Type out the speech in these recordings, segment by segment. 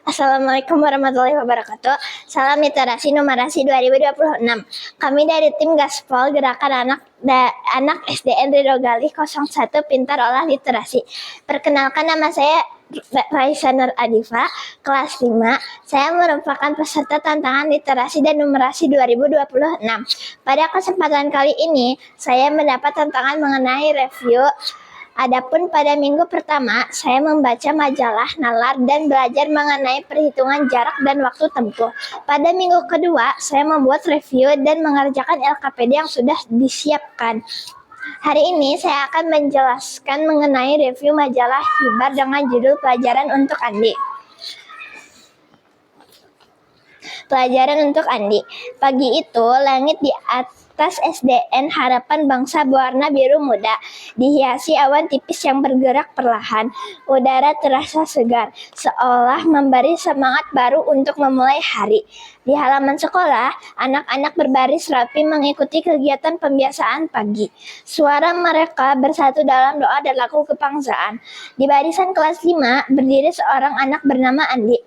Assalamualaikum warahmatullahi wabarakatuh. Salam literasi numerasi 2026. Kami dari tim Gaspol Gerakan Anak SDN Ridho Galih 01 Pintar Olah Literasi. Perkenalkan, nama saya Raisa Nur Adifa, kelas 5. Saya merupakan peserta tantangan literasi dan numerasi 2026. Pada kesempatan kali ini, saya mendapat tantangan mengenai review. Adapun pada minggu pertama, saya membaca majalah nalar dan belajar mengenai perhitungan jarak dan waktu tempuh. Pada minggu kedua, saya membuat review dan mengerjakan LKPD yang sudah disiapkan. Hari ini saya akan menjelaskan mengenai review majalah Hibar dengan judul Pelajaran untuk Andi. Pelajaran untuk Andi. Pagi itu, langit di atas SDN Harapan Bangsa berwarna biru muda, dihiasi awan tipis yang bergerak perlahan. Udara terasa segar, seolah memberi semangat baru untuk memulai hari. Di halaman sekolah, anak-anak berbaris rapi mengikuti kegiatan pembiasaan pagi. Suara mereka bersatu dalam doa dan lagu kebangsaan. Di barisan kelas 5, berdiri seorang anak bernama Andi.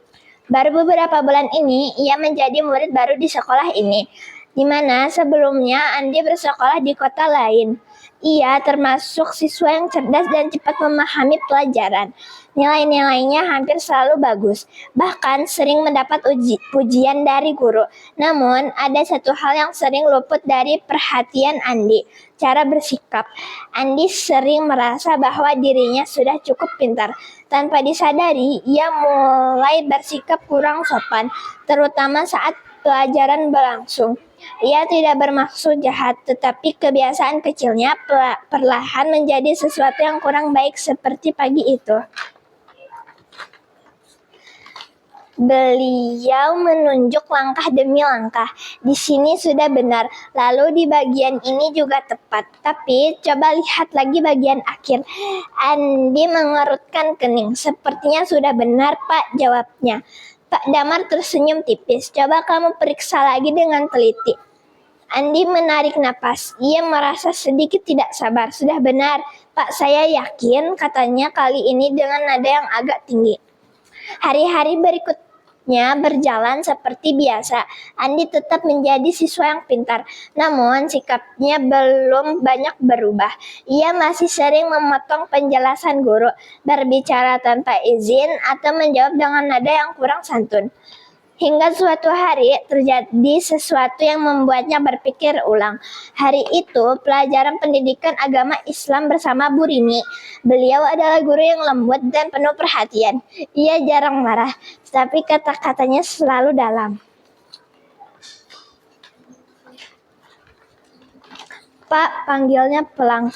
Baru beberapa bulan ini, ia menjadi murid baru di sekolah ini, di mana sebelumnya Andi bersekolah di kota lain. Ia termasuk siswa yang cerdas dan cepat memahami pelajaran. Nilai-nilainya hampir selalu bagus, bahkan sering mendapat pujian dari guru. Namun, ada satu hal yang sering luput dari perhatian Andi, cara bersikap. Andi sering merasa bahwa dirinya sudah cukup pintar. Tanpa disadari, ia mulai bersikap kurang sopan, terutama saat pelajaran berlangsung. Ia tidak bermaksud jahat, tetapi kebiasaan kecilnya perlahan menjadi sesuatu yang kurang baik seperti pagi itu. Beliau menunjuk langkah demi langkah. Di sini sudah benar, lalu di bagian ini juga tepat. Tapi coba lihat lagi bagian akhir. Andi mengerutkan kening. Sepertinya sudah benar, Pak, jawabnya. Pak Damar tersenyum tipis. Coba kamu periksa lagi dengan teliti. Andi menarik napas. Ia merasa sedikit tidak sabar. Sudah benar, Pak, saya yakin, katanya kali ini dengan nada yang agak tinggi. Hari-hari berikutnya berjalan seperti biasa. Andi tetap menjadi siswa yang pintar, namun sikapnya belum banyak berubah. Ia masih sering memotong penjelasan guru, berbicara tanpa izin, atau menjawab dengan nada yang kurang santun. Hingga suatu hari terjadi sesuatu yang membuatnya berpikir ulang. Hari itu pelajaran pendidikan agama Islam bersama Bu Rini. Beliau adalah guru yang lembut dan penuh perhatian. Ia jarang marah, tapi kata-katanya selalu dalam. Pak, panggilnya pelan.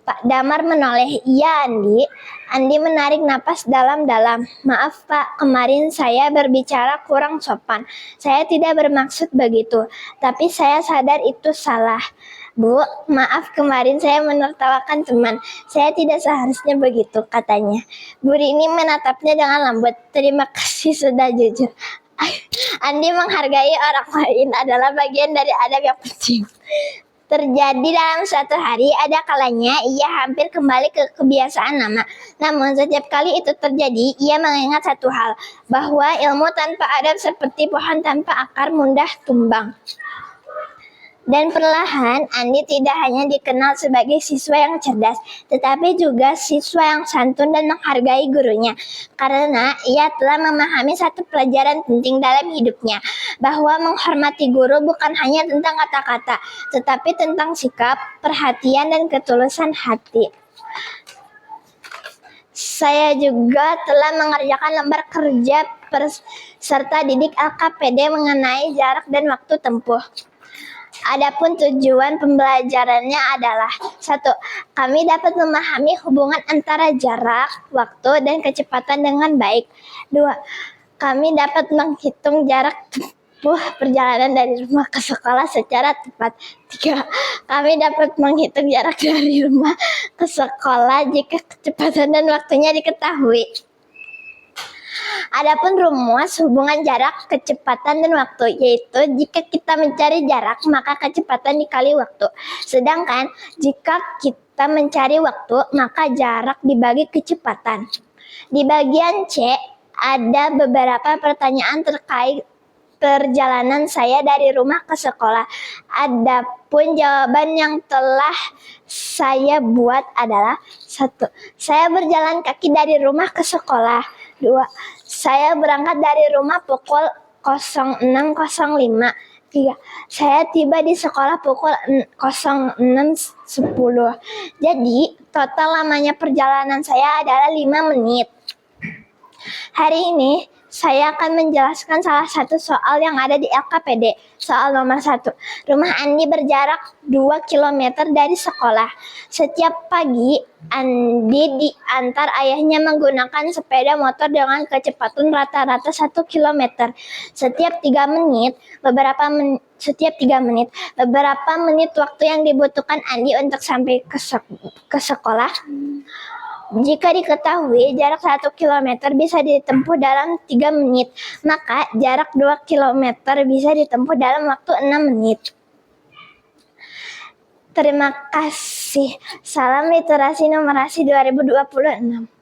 Pak Damar menoleh. Iya, Andi. Andi menarik napas dalam-dalam. Maaf, Pak, kemarin saya berbicara kurang sopan. Saya tidak bermaksud begitu, tapi saya sadar itu salah. Bu, maaf, kemarin saya menertawakan teman. Saya tidak seharusnya begitu, katanya. Bu Rini menatapnya dengan lembut. Terima kasih sudah jujur. Andi menghargai orang lain adalah bagian dari adab yang penting. Terjadi dalam suatu hari, ada kalanya ia hampir kembali ke kebiasaan lama. Namun setiap kali itu terjadi, ia mengingat satu hal, bahwa ilmu tanpa adab seperti pohon tanpa akar mudah tumbang. Dan perlahan, Andi tidak hanya dikenal sebagai siswa yang cerdas, tetapi juga siswa yang santun dan menghargai gurunya. Karena ia telah memahami satu pelajaran penting dalam hidupnya, bahwa menghormati guru bukan hanya tentang kata-kata, tetapi tentang sikap, perhatian, dan ketulusan hati. Saya juga telah mengerjakan lembar kerja peserta didik LKPD mengenai jarak dan waktu tempuh. Adapun tujuan pembelajarannya adalah 1. Kami dapat memahami hubungan antara jarak, waktu, dan kecepatan dengan baik. 2. Kami dapat menghitung jarak tempuh perjalanan dari rumah ke sekolah secara tepat. 3. Kami dapat menghitung jarak dari rumah ke sekolah jika kecepatan dan waktunya diketahui. Adapun rumus hubungan jarak, kecepatan, dan waktu, yaitu jika kita mencari jarak, maka kecepatan dikali waktu. Sedangkan jika kita mencari waktu, maka jarak dibagi kecepatan. Di bagian C ada beberapa pertanyaan terkait perjalanan saya dari rumah ke sekolah. Adapun jawaban yang telah saya buat adalah 1. Saya berjalan kaki dari rumah ke sekolah. 2. Saya berangkat dari rumah pukul 06.05. 3. Saya tiba di sekolah pukul 06.10. Jadi, total lamanya perjalanan saya adalah 5 menit. Hari ini, saya akan menjelaskan salah satu soal yang ada di LKPD. Soal nomor 1. Rumah Andi berjarak 2 km dari sekolah. Setiap pagi, Andi diantar ayahnya menggunakan sepeda motor dengan kecepatan rata-rata 1 km. Setiap 3 menit, beberapa menit waktu yang dibutuhkan Andi untuk sampai ke sekolah. Jika diketahui jarak 1 km bisa ditempuh dalam 3 menit, maka jarak 2 km bisa ditempuh dalam waktu 6 menit. Terima kasih. Salam Literasi Numerasi 2026.